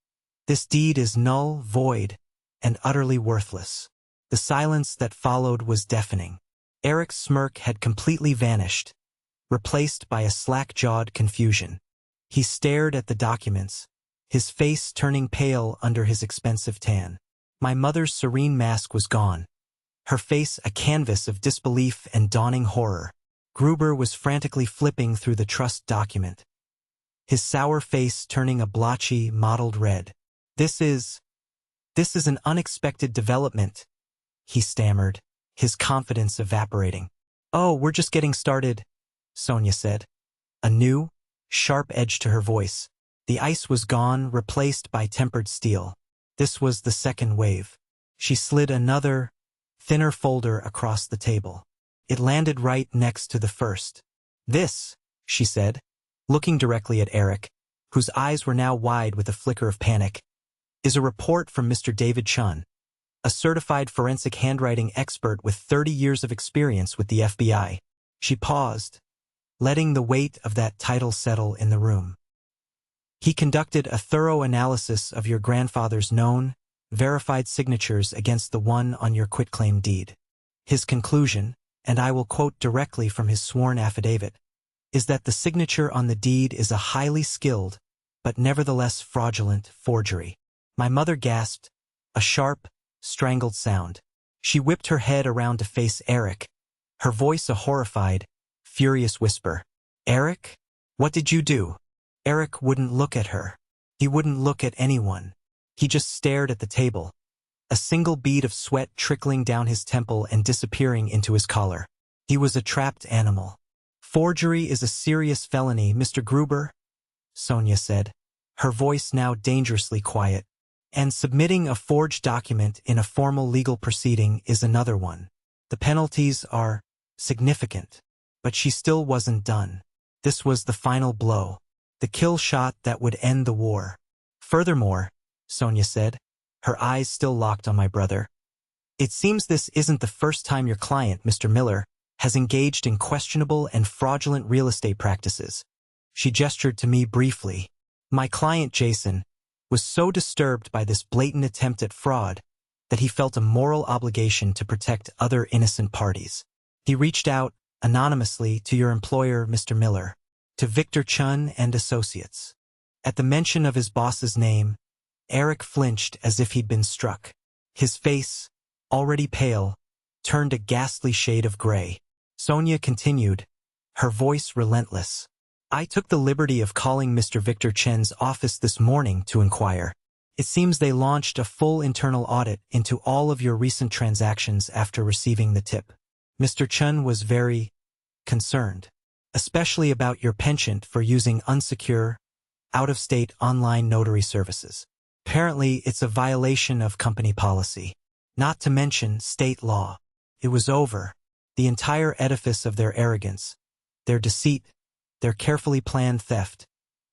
this deed is null, void, and utterly worthless. The silence that followed was deafening. Eric's smirk had completely vanished, replaced by a slack-jawed confusion. He stared at the documents, his face turning pale under his expensive tan. My mother's serene mask was gone, her face a canvas of disbelief and dawning horror. Gruber was frantically flipping through the trust document, his sour face turning a blotchy, mottled red. This is an unexpected development, he stammered, his confidence evaporating. Oh, we're just getting started, Sonia said, a new, sharp edge to her voice. The ice was gone, replaced by tempered steel. This was the second wave. She slid another, thinner folder across the table. It landed right next to the first. This, she said, looking directly at Eric, whose eyes were now wide with a flicker of panic, is a report from Mr. David Chun, a certified forensic handwriting expert with 30 years of experience with the FBI. She paused, letting the weight of that title settle in the room. He conducted a thorough analysis of your grandfather's known, verified signatures against the one on your quitclaim deed. His conclusion, and I will quote directly from his sworn affidavit, is that the signature on the deed is a highly skilled, but nevertheless fraudulent forgery. My mother gasped, a sharp, strangled sound. She whipped her head around to face Eric, her voice a horrified, furious whisper. Eric? What did you do? Eric wouldn't look at her. He wouldn't look at anyone. He just stared at the table, a single bead of sweat trickling down his temple and disappearing into his collar. He was a trapped animal. "Forgery is a serious felony, Mr. Gruber," Sonia said, her voice now dangerously quiet. "And submitting a forged document in a formal legal proceeding is another one. The penalties are significant." But she still wasn't done. This was the final blow, the kill shot that would end the war. "Furthermore," Sonia said, her eyes still locked on my brother, "it seems this isn't the first time your client, Mr. Miller, has engaged in questionable and fraudulent real estate practices." She gestured to me briefly. "My client, Jason, was so disturbed by this blatant attempt at fraud that he felt a moral obligation to protect other innocent parties. He reached out, anonymously, to your employer, Mr. Miller, to Victor Chun and Associates." At the mention of his boss's name, Eric flinched as if he'd been struck. His face, already pale, turned a ghastly shade of gray. Sonia continued, her voice relentless. "I took the liberty of calling Mr. Victor Chen's office this morning to inquire. It seems they launched a full internal audit into all of your recent transactions after receiving the tip. Mr. Chen was very concerned, especially about your penchant for using unsecure, out-of-state online notary services. Apparently, it's a violation of company policy, not to mention state law." It was over. The entire edifice of their arrogance, their deceit, their carefully planned theft,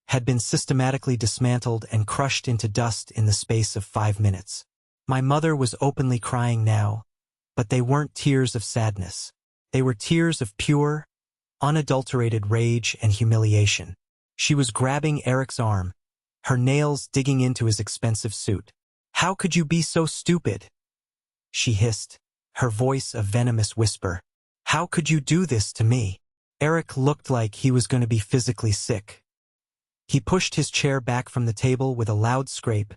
had been systematically dismantled and crushed into dust in the space of 5 minutes. My mother was openly crying now, but they weren't tears of sadness. They were tears of pure, unadulterated rage and humiliation. She was grabbing Eric's arm, her nails digging into his expensive suit. "How could you be so stupid?" she hissed, her voice a venomous whisper. "How could you do this to me?" Eric looked like he was going to be physically sick. He pushed his chair back from the table with a loud scrape,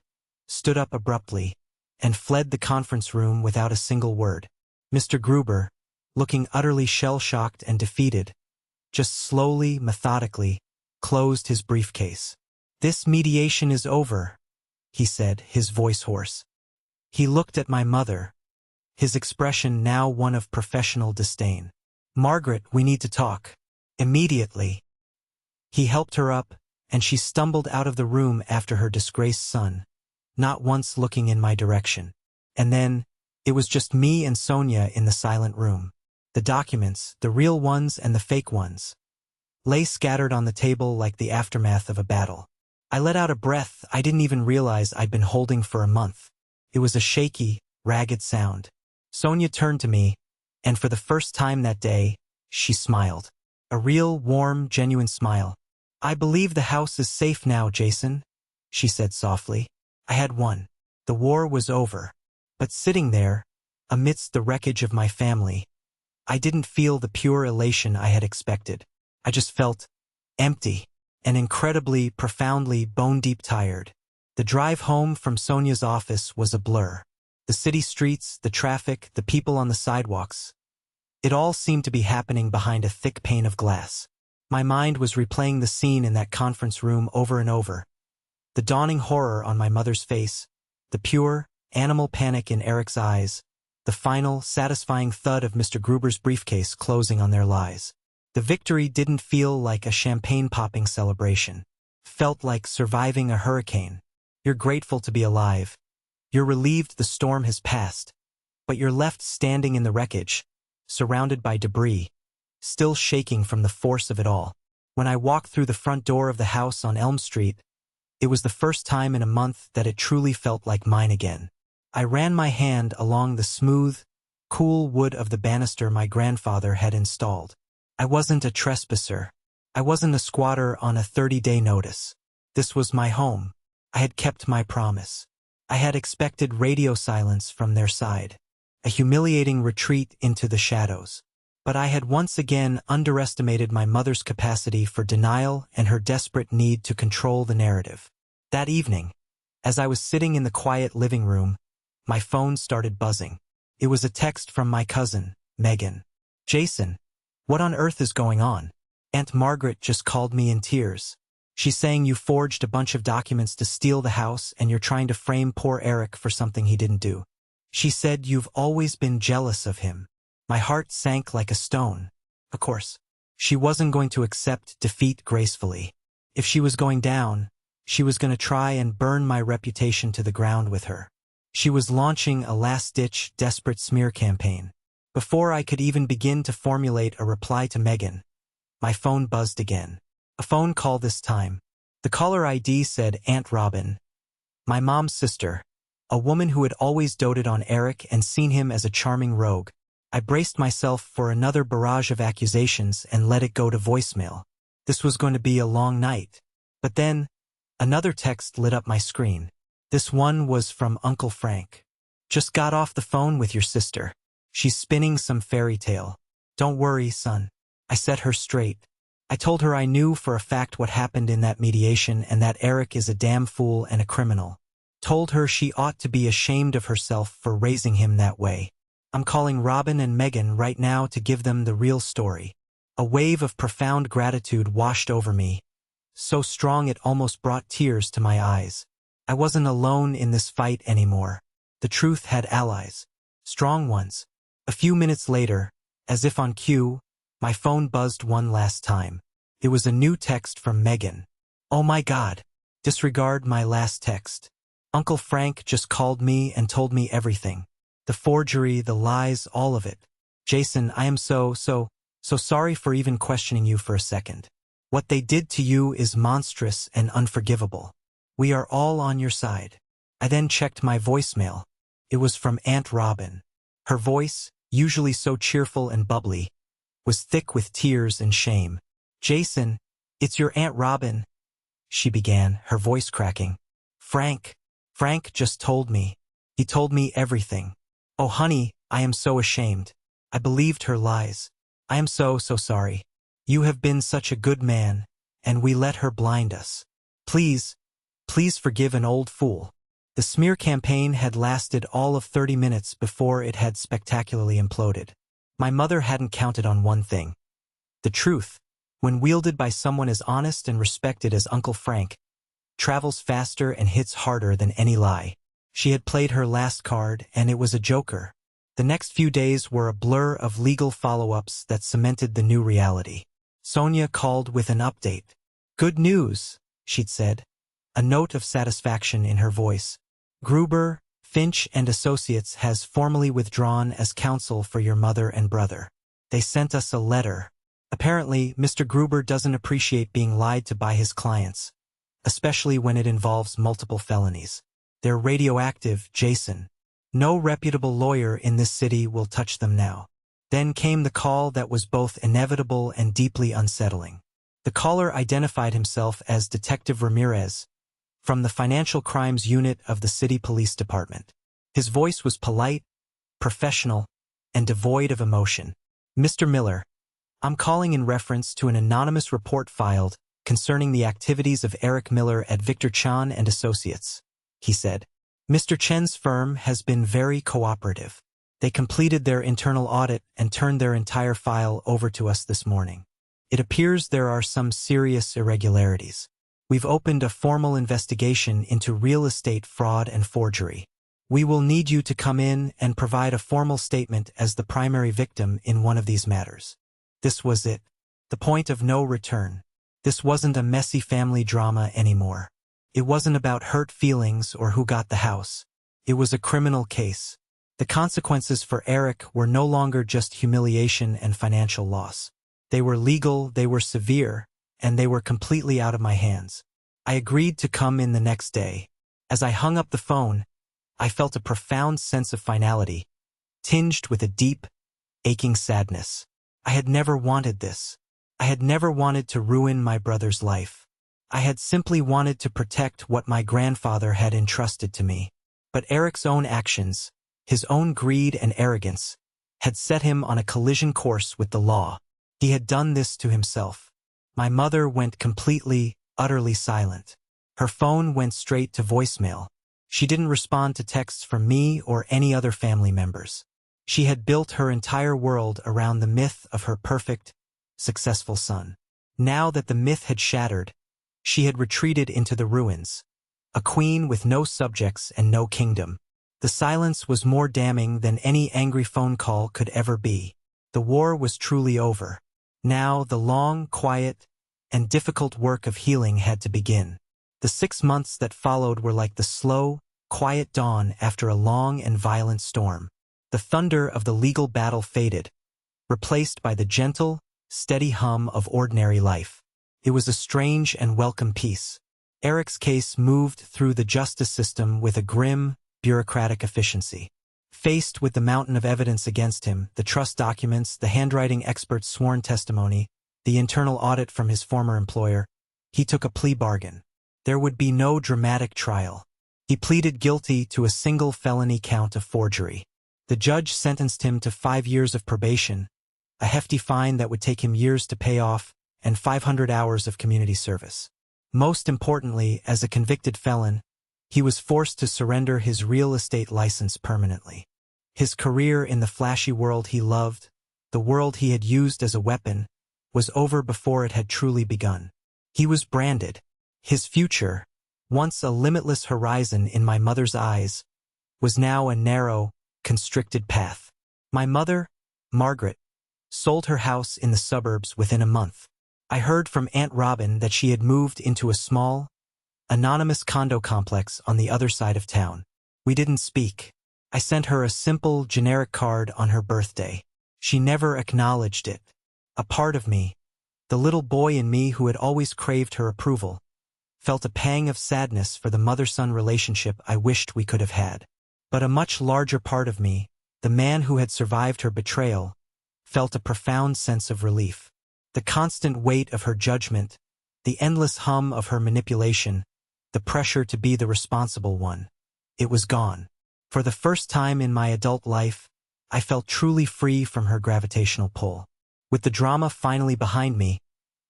stood up abruptly, and fled the conference room without a single word. Mr. Gruber, looking utterly shell-shocked and defeated, just slowly, methodically, closed his briefcase. "This mediation is over," he said, his voice hoarse. He looked at my mother, his expression now one of professional disdain. "Margaret, we need to talk. Immediately." He helped her up, and she stumbled out of the room after her disgraced son, not once looking in my direction. And then, it was just me and Sonia in the silent room. The documents, the real ones and the fake ones, lay scattered on the table like the aftermath of a battle. I let out a breath I didn't even realize I'd been holding for a month. It was a shaky, ragged sound. Sonia turned to me, and for the first time that day, she smiled. A real, warm, genuine smile. "I believe the house is safe now, Jason," she said softly. I had won. The war was over. But sitting there, amidst the wreckage of my family, I didn't feel the pure elation I had expected. I just felt empty and incredibly, profoundly, bone-deep tired. The drive home from Sonia's office was a blur. The city streets, the traffic, the people on the sidewalks. It all seemed to be happening behind a thick pane of glass. My mind was replaying the scene in that conference room over and over. The dawning horror on my mother's face, the pure, animal panic in Eric's eyes, the final, satisfying thud of Mr. Gruber's briefcase closing on their lies. The victory didn't feel like a champagne-popping celebration. Felt like surviving a hurricane. You're grateful to be alive. You're relieved the storm has passed. But you're left standing in the wreckage, surrounded by debris, still shaking from the force of it all. When I walked through the front door of the house on Elm Street, it was the first time in a month that it truly felt like mine again. I ran my hand along the smooth, cool wood of the banister my grandfather had installed. I wasn't a trespasser. I wasn't a squatter on a 30-day notice. This was my home. I had kept my promise. I had expected radio silence from their side, a humiliating retreat into the shadows. But I had once again underestimated my mother's capacity for denial and her desperate need to control the narrative. That evening, as I was sitting in the quiet living room, my phone started buzzing. It was a text from my cousin, Megan. "Jason, what on earth is going on? Aunt Margaret just called me in tears. She's saying you forged a bunch of documents to steal the house and you're trying to frame poor Eric for something he didn't do. She said you've always been jealous of him. My heart sank like a stone. Of course, she wasn't going to accept defeat gracefully. If she was going down, she was going to try and burn my reputation to the ground with her. She was launching a last-ditch, desperate smear campaign. Before I could even begin to formulate a reply to Megan, my phone buzzed again. A phone call this time. The caller ID said Aunt Robin, my mom's sister, a woman who had always doted on Eric and seen him as a charming rogue. I braced myself for another barrage of accusations and let it go to voicemail. This was going to be a long night. But then, another text lit up my screen. This one was from Uncle Frank. Just got off the phone with your sister. She's spinning some fairy tale. Don't worry, son. I set her straight. I told her I knew for a fact what happened in that mediation and that Eric is a damn fool and a criminal. Told her she ought to be ashamed of herself for raising him that way. I'm calling Robin and Megan right now to give them the real story. A wave of profound gratitude washed over me, so strong it almost brought tears to my eyes. I wasn't alone in this fight anymore. The truth had allies. Strong ones. A few minutes later, as if on cue, my phone buzzed one last time. It was a new text from Megan. Oh my God. Disregard my last text. Uncle Frank just called me and told me everything. The forgery, the lies, all of it. Jason, I am so sorry for even questioning you for a second. What they did to you is monstrous and unforgivable. We are all on your side. I then checked my voicemail. It was from Aunt Robin. Her voice, usually so cheerful and bubbly, was thick with tears and shame. Jason, it's your Aunt Robin, she began, her voice cracking. Frank just told me. He told me everything. Oh honey, I am so ashamed. I believed her lies. I am so sorry. You have been such a good man, and we let her blind us. Please forgive an old fool. The smear campaign had lasted all of 30 minutes before it had spectacularly imploded. My mother hadn't counted on one thing. The truth, when wielded by someone as honest and respected as Uncle Frank, travels faster and hits harder than any lie. She had played her last card, and it was a joker. The next few days were a blur of legal follow-ups that cemented the new reality. Sonia called with an update. Good news, she'd said, a note of satisfaction in her voice. Gruber, Finch and Associates has formally withdrawn as counsel for your mother and brother. They sent us a letter. Apparently, Mr. Gruber doesn't appreciate being lied to by his clients, especially when it involves multiple felonies. They're radioactive, Jason. No reputable lawyer in this city will touch them now. Then came the call that was both inevitable and deeply unsettling. The caller identified himself as Detective Ramirez, from the Financial Crimes Unit of the City Police Department. His voice was polite, professional, and devoid of emotion. Mr. Miller, I'm calling in reference to an anonymous report filed concerning the activities of Eric Miller at Victor Chan and Associates, he said. Mr. Chen's firm has been very cooperative. They completed their internal audit and turned their entire file over to us this morning. It appears there are some serious irregularities. We've opened a formal investigation into real estate fraud and forgery. We will need you to come in and provide a formal statement as the primary victim in one of these matters. This was it. The point of no return. This wasn't a messy family drama anymore. It wasn't about hurt feelings or who got the house. It was a criminal case. The consequences for Eric were no longer just humiliation and financial loss. They were legal, they were severe, and they were completely out of my hands. I agreed to come in the next day. As I hung up the phone, I felt a profound sense of finality, tinged with a deep, aching sadness. I had never wanted this. I had never wanted to ruin my brother's life. I had simply wanted to protect what my grandfather had entrusted to me. But Eric's own actions, his own greed and arrogance, had set him on a collision course with the law. He had done this to himself. My mother went completely, utterly silent. Her phone went straight to voicemail. She didn't respond to texts from me or any other family members. She had built her entire world around the myth of her perfect, successful son. Now that the myth had shattered, She had retreated into the ruins, a queen with no subjects and no kingdom. The silence was more damning than any angry phone call could ever be. The war was truly over. Now the long, quiet, and difficult work of healing had to begin. The 6 months that followed were like the slow, quiet dawn after a long and violent storm. The thunder of the legal battle faded, replaced by the gentle, steady hum of ordinary life. It was a strange and welcome peace. Eric's case moved through the justice system with a grim, bureaucratic efficiency. Faced with the mountain of evidence against him, the trust documents, the handwriting expert's sworn testimony, the internal audit from his former employer, he took a plea bargain. There would be no dramatic trial. He pleaded guilty to a single felony count of forgery. The judge sentenced him to 5 years of probation, a hefty fine that would take him years to pay off, and 500 hours of community service. Most importantly, as a convicted felon, he was forced to surrender his real estate license permanently. His career in the flashy world he loved, the world he had used as a weapon, was over before it had truly begun. He was branded. His future, once a limitless horizon in my mother's eyes, was now a narrow, constricted path. My mother, Margaret, sold her house in the suburbs within a month. I heard from Aunt Robin that she had moved into a small, anonymous condo complex on the other side of town. We didn't speak. I sent her a simple, generic card on her birthday. She never acknowledged it. A part of me, the little boy in me who had always craved her approval, felt a pang of sadness for the mother-son relationship I wished we could have had. But a much larger part of me, the man who had survived her betrayal, felt a profound sense of relief. The constant weight of her judgment, the endless hum of her manipulation, the pressure to be the responsible one. It was gone. For the first time in my adult life, I felt truly free from her gravitational pull. With the drama finally behind me,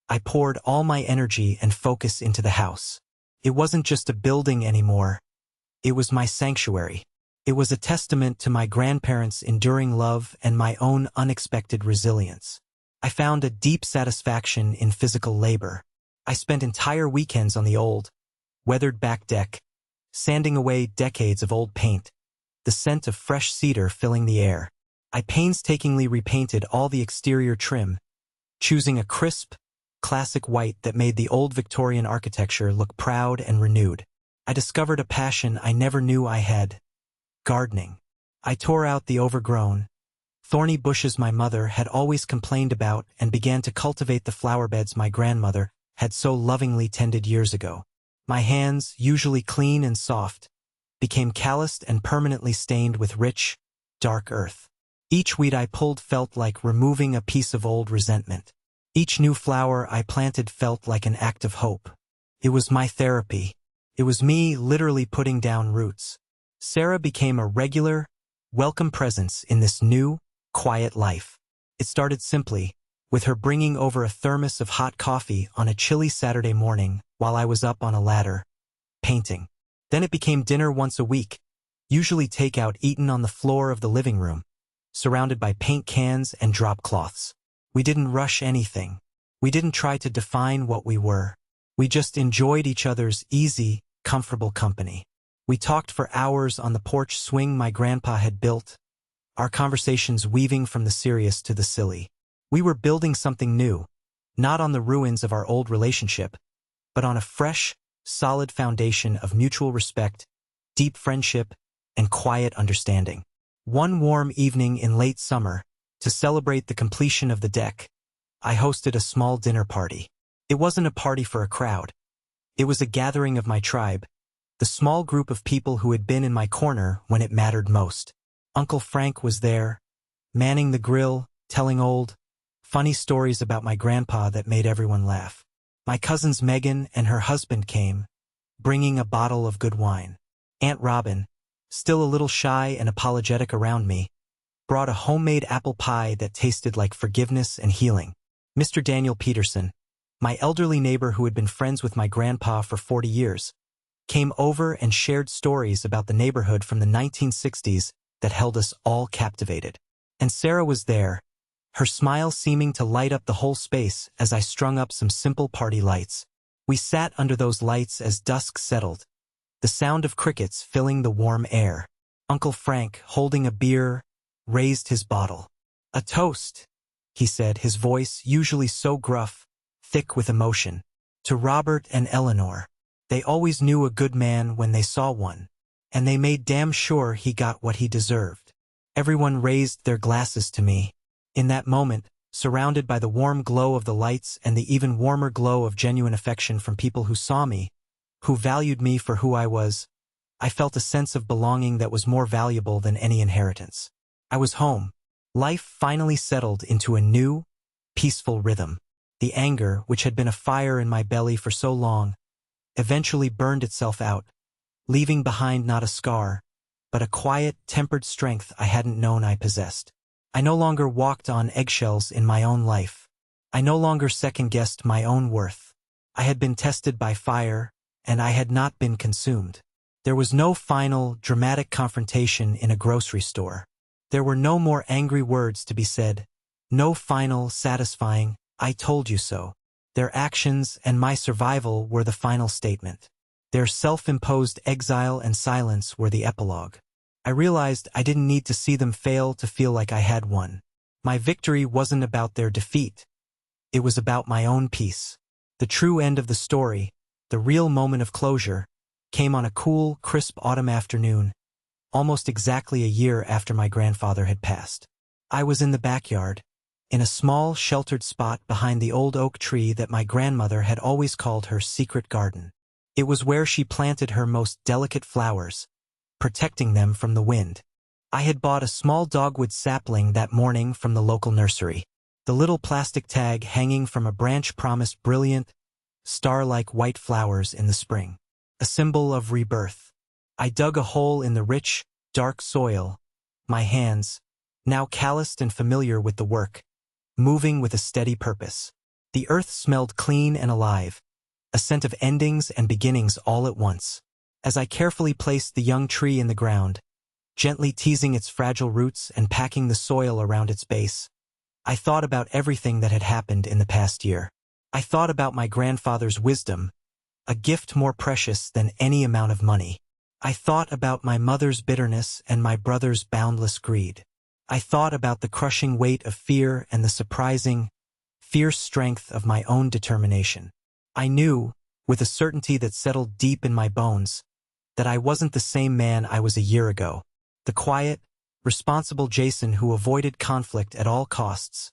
I poured all my energy and focus into the house. It wasn't just a building anymore. It was my sanctuary. It was a testament to my grandparents' enduring love and my own unexpected resilience. I found a deep satisfaction in physical labor. I spent entire weekends on the old, weathered back deck, sanding away decades of old paint, the scent of fresh cedar filling the air. I painstakingly repainted all the exterior trim, choosing a crisp, classic white that made the old Victorian architecture look proud and renewed. I discovered a passion I never knew I had: gardening. I tore out the overgrown, thorny bushes my mother had always complained about and began to cultivate the flower beds my grandmother had so lovingly tended years ago. My hands, usually clean and soft, became calloused and permanently stained with rich, dark earth. Each weed I pulled felt like removing a piece of old resentment. Each new flower I planted felt like an act of hope. It was my therapy. It was me literally putting down roots. Sarah became a regular, welcome presence in this new, quiet life. It started simply, with her bringing over a thermos of hot coffee on a chilly Saturday morning while I was up on a ladder, painting. Then it became dinner once a week, usually takeout eaten on the floor of the living room, surrounded by paint cans and drop cloths. We didn't rush anything. We didn't try to define what we were. We just enjoyed each other's easy, comfortable company. We talked for hours on the porch swing my grandpa had built, our conversations weaving from the serious to the silly. We were building something new, not on the ruins of our old relationship, but on a fresh, solid foundation of mutual respect, deep friendship, and quiet understanding. One warm evening in late summer, to celebrate the completion of the deck, I hosted a small dinner party. It wasn't a party for a crowd. It was a gathering of my tribe, the small group of people who had been in my corner when it mattered most. Uncle Frank was there, manning the grill, telling old, funny stories about my grandpa that made everyone laugh. My cousins Megan and her husband came, bringing a bottle of good wine. Aunt Robin, still a little shy and apologetic around me, brought a homemade apple pie that tasted like forgiveness and healing. Mr. Daniel Peterson, my elderly neighbor who had been friends with my grandpa for 40 years, came over and shared stories about the neighborhood from the 1960s that held us all captivated. And Sarah was there, her smile seeming to light up the whole space as I strung up some simple party lights. We sat under those lights as dusk settled, the sound of crickets filling the warm air. Uncle Frank, holding a beer, raised his bottle. "A toast," he said, his voice, usually so gruff, thick with emotion. "To Robert and Eleanor. They always knew a good man when they saw one, and they made damn sure he got what he deserved." Everyone raised their glasses to me. In that moment, surrounded by the warm glow of the lights and the even warmer glow of genuine affection from people who saw me, who valued me for who I was, I felt a sense of belonging that was more valuable than any inheritance. I was home. Life finally settled into a new, peaceful rhythm. The anger, which had been a fire in my belly for so long, eventually burned itself out, leaving behind not a scar, but a quiet, tempered strength I hadn't known I possessed. I no longer walked on eggshells in my own life. I no longer second-guessed my own worth. I had been tested by fire, and I had not been consumed. There was no final, dramatic confrontation in a grocery store. There were no more angry words to be said, no final, satisfying, "I told you so." Their actions and my survival were the final statement. Their self-imposed exile and silence were the epilogue. I realized I didn't need to see them fail to feel like I had won. My victory wasn't about their defeat. It was about my own peace. The true end of the story, the real moment of closure, came on a cool, crisp autumn afternoon, almost exactly a year after my grandfather had passed. I was in the backyard, in a small, sheltered spot behind the old oak tree that my grandmother had always called her secret garden. It was where she planted her most delicate flowers, protecting them from the wind. I had bought a small dogwood sapling that morning from the local nursery. The little plastic tag hanging from a branch promised brilliant, star-like white flowers in the spring, a symbol of rebirth. I dug a hole in the rich, dark soil, my hands, now calloused and familiar with the work, moving with a steady purpose. The earth smelled clean and alive, a scent of endings and beginnings all at once. As I carefully placed the young tree in the ground, gently teasing its fragile roots and packing the soil around its base, I thought about everything that had happened in the past year. I thought about my grandfather's wisdom, a gift more precious than any amount of money. I thought about my mother's bitterness and my brother's boundless greed. I thought about the crushing weight of fear and the surprising, fierce strength of my own determination. I knew, with a certainty that settled deep in my bones, that I wasn't the same man I was a year ago. The quiet, responsible Jason who avoided conflict at all costs,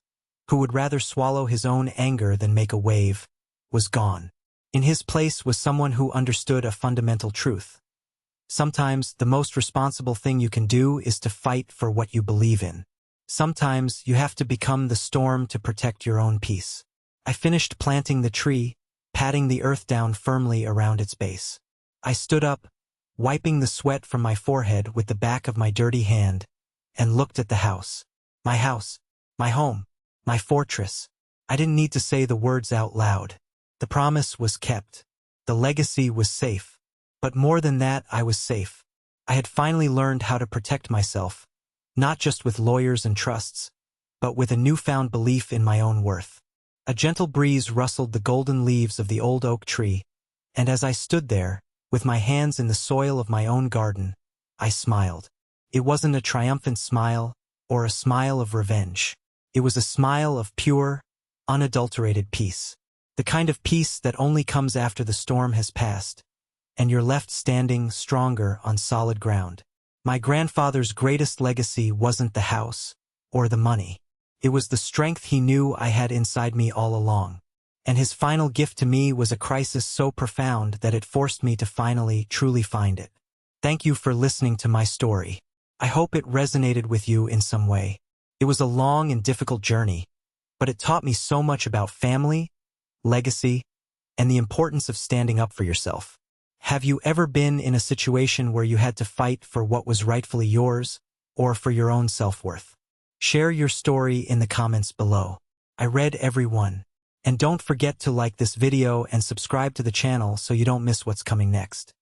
who would rather swallow his own anger than make a wave, was gone. In his place was someone who understood a fundamental truth. Sometimes the most responsible thing you can do is to fight for what you believe in. Sometimes you have to become the storm to protect your own peace. I finished planting the tree, patting the earth down firmly around its base. I stood up, wiping the sweat from my forehead with the back of my dirty hand, and looked at the house. My house, my home, my fortress. I didn't need to say the words out loud. The promise was kept. The legacy was safe. But more than that, I was safe. I had finally learned how to protect myself, not just with lawyers and trusts, but with a newfound belief in my own worth. A gentle breeze rustled the golden leaves of the old oak tree, and as I stood there, with my hands in the soil of my own garden, I smiled. It wasn't a triumphant smile or a smile of revenge. It was a smile of pure, unadulterated peace. The kind of peace that only comes after the storm has passed, and you're left standing stronger on solid ground. My grandfather's greatest legacy wasn't the house or the money. It was the strength he knew I had inside me all along. And his final gift to me was a crisis so profound that it forced me to finally, truly find it. Thank you for listening to my story. I hope it resonated with you in some way. It was a long and difficult journey, but it taught me so much about family, legacy, and the importance of standing up for yourself. Have you ever been in a situation where you had to fight for what was rightfully yours, or for your own self-worth? Share your story in the comments below. I read every one. And don't forget to like this video and subscribe to the channel so you don't miss what's coming next.